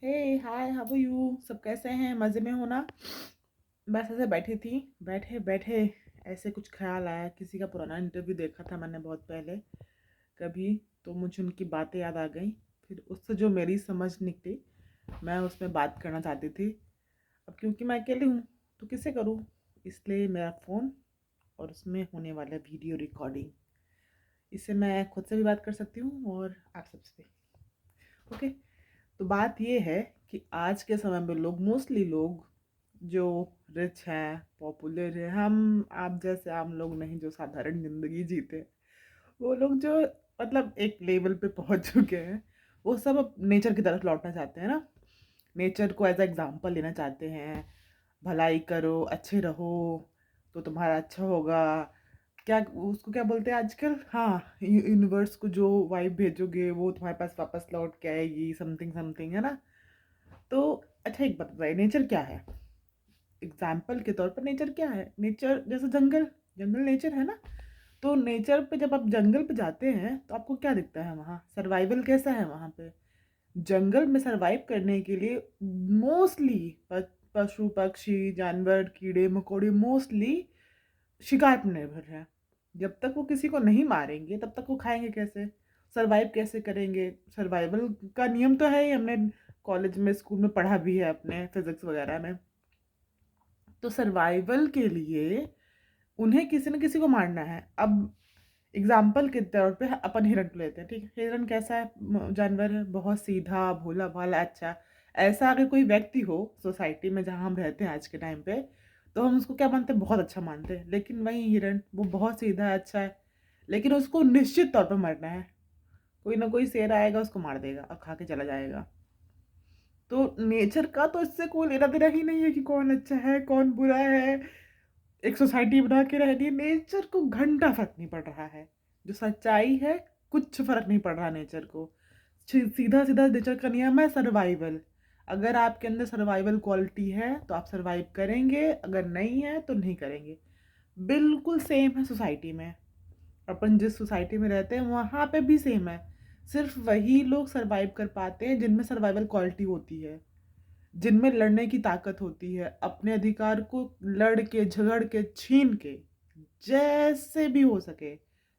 Hey hi how are you. सब कैसे हैं? मज़े में हो ना? बस ऐसे बैठी थी। बैठे बैठे ऐसे कुछ ख्याल आया। किसी का पुराना इंटरव्यू देखा था मैंने बहुत पहले कभी। तो मुझे उनकी बातें याद आ गई। फिर उससे जो मेरी समझ निकली, मैं उसमें बात करना चाहती थी। अब क्योंकि मैं अकेली हूँ तो किसे करूँ, इसलिए मेरा फ़ोन और उसमें होने वाला वीडियो रिकॉर्डिंग, इससे मैं खुद से भी बात कर सकती हूँ और आप सबसे भी। ओके। तो बात ये है कि आज के समय में लोग, मोस्टली लोग जो रिच हैं, पॉपुलर है, हम आप जैसे आम लोग नहीं जो साधारण ज़िंदगी जीते हैं, वो लोग जो मतलब एक लेवल पे पहुंच चुके हैं, वो सब अब नेचर की तरफ लौटना चाहते हैं ना। नेचर को एज एग्जाम्पल लेना चाहते हैं। भलाई करो, अच्छे रहो तो तुम्हारा अच्छा होगा। क्या उसको क्या बोलते हैं आजकल? हाँ, यूनिवर्स को जो वाइब भेजोगे वो तुम्हारे पास वापस लौट के आएगी, समथिंग समथिंग, है ना। तो अच्छा, एक बात बताइए, नेचर क्या है? एग्जाम्पल के तौर पर नेचर क्या है? नेचर जैसे जंगल, जंगल नेचर है ना। तो नेचर पे जब आप जंगल पे जाते हैं तो आपको क्या दिखता है? वहाँ सर्वाइवल कैसा है? वहाँ पे जंगल में सरवाइव करने के लिए मोस्टली पशु पक्षी जानवर कीड़े मकोड़े मोस्टली शिकार पर निर्भर है। जब तक वो किसी को नहीं मारेंगे तब तक वो खाएंगे कैसे, सरवाइव कैसे करेंगे? सर्वाइवल का नियम तो है ही, हमने कॉलेज में स्कूल में पढ़ा भी है अपने फिजिक्स वगैरह में। तो सर्वाइवल के लिए उन्हें किसी न किसी को मारना है। अब एग्जाम्पल के तौर पे अपन हिरण को लेते हैं, ठीक है। हिरण कैसा है? जानवर है, बहुत सीधा भोला भाला अच्छा। ऐसा अगर कोई व्यक्ति हो सोसाइटी में जहाँ हम रहते हैं आज के टाइम पे, तो हम उसको क्या मानते हैं? बहुत अच्छा मानते हैं। लेकिन वही हिरण, वो बहुत सीधा है, अच्छा है, लेकिन उसको निश्चित तौर पर मरना है। कोई ना कोई शेर आएगा, उसको मार देगा और खा के चला जाएगा। तो नेचर का तो इससे कोई लेना देना ही नहीं है कि कौन अच्छा है कौन बुरा है। एक सोसाइटी बना के रह रही है, नेचर को घंटा फर्क नहीं पड़ रहा है। जो सच्चाई है, कुछ फर्क नहीं पड़ रहा नेचर को। सीधा सीधा नेचर का नियम है सर्वाइवल। अगर आपके अंदर सर्वाइवल क्वालिटी है तो आप सर्वाइव करेंगे, अगर नहीं है तो नहीं करेंगे। बिल्कुल सेम है सोसाइटी में। अपन जिस सोसाइटी में रहते हैं वहाँ पे भी सेम है। सिर्फ वही लोग सरवाइव कर पाते हैं जिनमें सर्वाइवल क्वालिटी होती है, जिनमें लड़ने की ताकत होती है, अपने अधिकार को लड़ के झगड़ के छीन के जैसे भी हो सके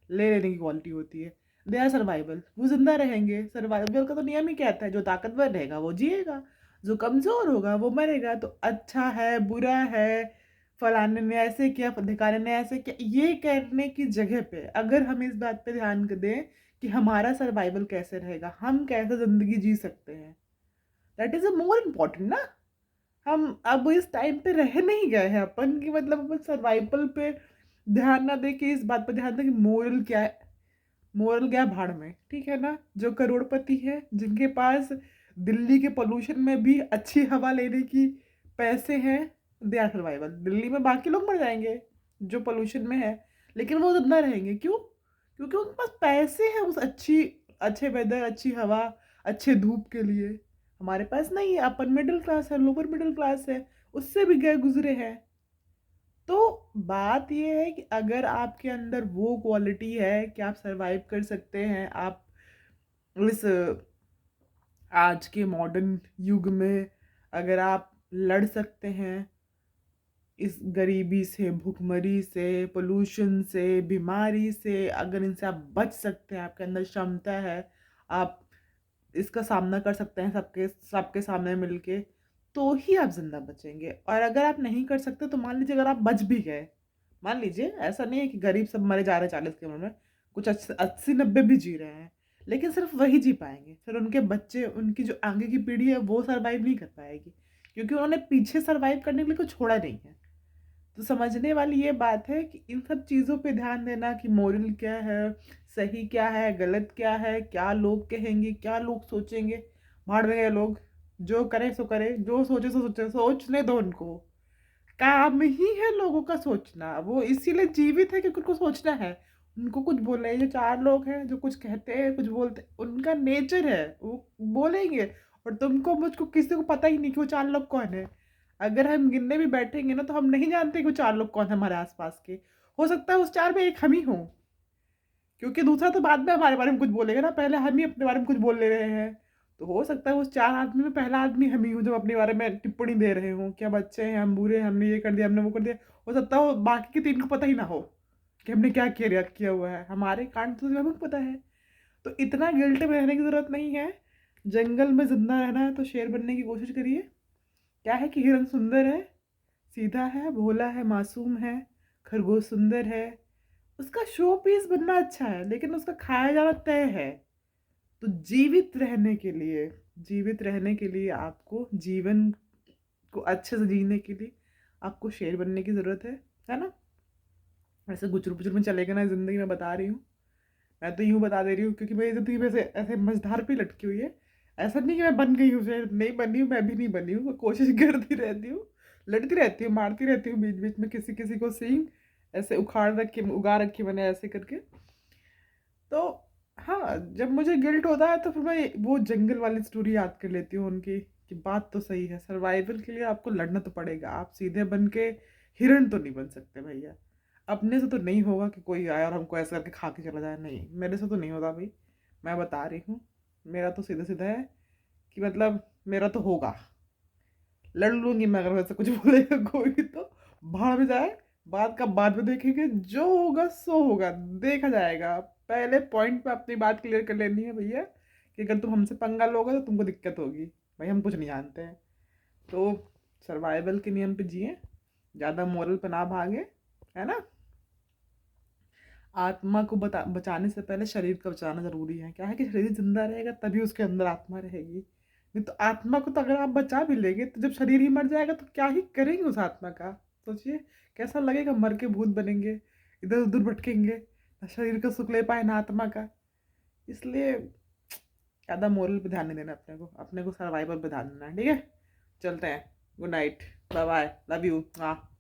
ले लेने की क्वालिटी होती है। दे आर सर्वाइवल, वो जिंदा रहेंगे। सर्वाइवल का तो नियम ही कहता है जो ताकतवर रहेगा वो जिएगा, जो कमजोर होगा वो मरेगा। तो अच्छा है बुरा है, फलाने ने ऐसे किया धिकाने ने ऐसे किया, ये करने की जगह पे अगर हम इस बात पे ध्यान दें कि हमारा सर्वाइवल कैसे रहेगा, हम कैसे जिंदगी जी सकते हैं, that is a more important ना। हम अब इस टाइम पे रह नहीं गए हैं अपन की, मतलब अपन सर्वाइवल पे ध्यान ना दे के इस बात पे ध्यान दे कि मोरल क्या है। मोरल गया भाड़ में, ठीक है ना। जो करोड़पति है, जिनके पास दिल्ली के पोल्यूशन में भी अच्छी हवा लेने की पैसे हैं, दे आर सर्वाइवल। दिल्ली में बाकी लोग मर जाएंगे जो पोल्यूशन में है, लेकिन वो जिंदा रहेंगे। क्यों? क्योंकि उनके पास पैसे हैं उस अच्छी, अच्छे वेदर, अच्छी हवा, अच्छे धूप के लिए। हमारे पास नहीं है, अपन मिडिल क्लास है, लोअर मिडिल क्लास है, उससे भी गए गुजरे हैं। तो बात ये है कि अगर आपके अंदर वो क्वालिटी है कि आप सरवाइव कर सकते हैं, आप इस आज के मॉडर्न युग में अगर आप लड़ सकते हैं इस गरीबी से, भुखमरी से, पोल्यूशन से, बीमारी से, अगर इनसे आप बच सकते हैं, आपके अंदर क्षमता है, आप इसका सामना कर सकते हैं सबके सबके सामने मिलके, तो ही आप जिंदा बचेंगे। और अगर आप नहीं कर सकते तो मान लीजिए अगर आप बच भी गए, मान लीजिए ऐसा नहीं है कि गरीब सब मरे जा रहे हैं 40 की उम्र में, कुछ 80 90 भी जी रहे हैं, लेकिन सिर्फ वही जी पाएंगे। फिर उनके बच्चे, उनकी जो आगे की पीढ़ी है वो सरवाइव नहीं कर पाएगी, क्योंकि उन्होंने पीछे सरवाइव करने के लिए कुछ छोड़ा नहीं है। तो समझने वाली ये बात है कि इन सब चीज़ों पे ध्यान देना कि मोरल क्या है, सही क्या है, गलत क्या है, क्या लोग कहेंगे, क्या लोग सोचेंगे। भाड़ में गए लोग, जो करे सो करे, जो सोचे सो सोचे, सोचने दो उनको। काम ही है लोगों का सोचना, वो इसीलिए जीवित है क्योंकि उनको सोचना है। उनको कुछ बोलना है। ये चार लोग हैं जो कुछ कहते हैं कुछ बोलते हैं, उनका नेचर है वो बोलेंगे। और तुमको मुझको किसी को पता ही नहीं कि वो चार लोग कौन है। अगर हम गिनने भी बैठेंगे ना तो हम नहीं जानते कि वो चार लोग कौन है हमारे आसपास के। हो सकता है उस चार में एक हम ही हों, क्योंकि दूसरा तो बाद में हमारे बारे में कुछ बोलेगा ना, पहले हम ही अपने बारे में कुछ बोल ले रहे हैं। तो हो सकता है उस 4 आदमी में पहला आदमी हम ही हूँ, जो अपने बारे में टिप्पणी दे रहे हों कि हम अच्छे हैं, हम बुरे हैं, हमने ये कर दिया, हमने वो कर दिया। हो सकता है वो बाकी के 3 को पता ही ना हो कि हमने क्या किया हुआ है। हमारे कांड तो सिर्फ हमें पता है। तो इतना गिल्ट में रहने की ज़रूरत नहीं है। जंगल में ज़िंदा रहना है तो शेर बनने की कोशिश करिए। क्या है कि हिरन सुंदर है, सीधा है, भोला है, मासूम है। खरगोश सुंदर है, उसका शो पीस बनना अच्छा है, लेकिन उसका खाया जाना तय है। तो जीवित रहने के लिए आपको जीवन को अच्छे से जीने के लिए आपको शेर बनने की ज़रूरत है ना? ऐसे गुचर-पुचर में चलेगा ना ज़िंदगी, मैं बता रही हूँ। मैं तो यूँ बता दे रही हूँ क्योंकि मेरी ज़िंदगी वैसे ऐसे मझधार पे लटकी हुई है। ऐसा नहीं कि मैं बन गई हूँ शेर, नहीं बनी हूँ, मैं भी नहीं बनी हूँ। मैं कोशिश करती रहती हूँ, लड़ती रहती हूँ, मारती रहती हूँ बीच-बीच में किसी-किसी को सींग ऐसे उगा रखी मैंने ऐसे करके। तो हाँ, जब मुझे गिल्ट होता है तो फिर मैं वो जंगल वाली स्टोरी याद कर लेती हूँ उनकी, कि बात तो सही है, सर्वाइवल के लिए आपको लड़ना तो पड़ेगा। आप सीधे बन के हिरन तो नहीं बन सकते भैया। अपने से तो नहीं होगा कि कोई आया और हमको ऐसे करके खा के चला जाए, नहीं, मेरे से तो नहीं होता भाई। मैं बता रही हूँ, मेरा तो सीधा-सीधा है कि मतलब मेरा तो होगा। लड़ लूँगी मैं अगर वैसे कुछ बोलेगा कोई तो, भाड़ में जाए, बात का बाद में देखेंगे, जो होगा सो होगा, देखा जाएगा। पहले पॉइंट पे अपनी बात क्लियर कर लेनी है भैया, कि अगर तुम हमसे पंगा लोगे तो तुमको दिक्कत होगी। भाई हम कुछ नहीं जानते हैं। तो सर्वाइवल के नियम पे जिए, ज़्यादा मोरल पे ना भागे, है ना? आत्मा को बचाने से पहले शरीर को बचाना ज़रूरी है। क्या है कि शरीर ज़िंदा रहेगा तभी उसके अंदर आत्मा रहेगी। नहीं तो आत्मा को तो अगर आप बचा भी लेंगे तो जब शरीर ही मर जाएगा तो क्या ही करेंगे उस आत्मा का? सोचिए, कैसा लगेगा, मर के भूत बनेंगे, इधर-उधर भटकेंगे, ना शरीर का सुख ले पाए ना आत्मा का। इसलिए ज़्यादा मोरल पे ध्यान नहीं देना अपने को सर्वाइवल पे ध्यान देना है, ठीक है? चलते हैं। Good night, bye bye, love you. हाँ।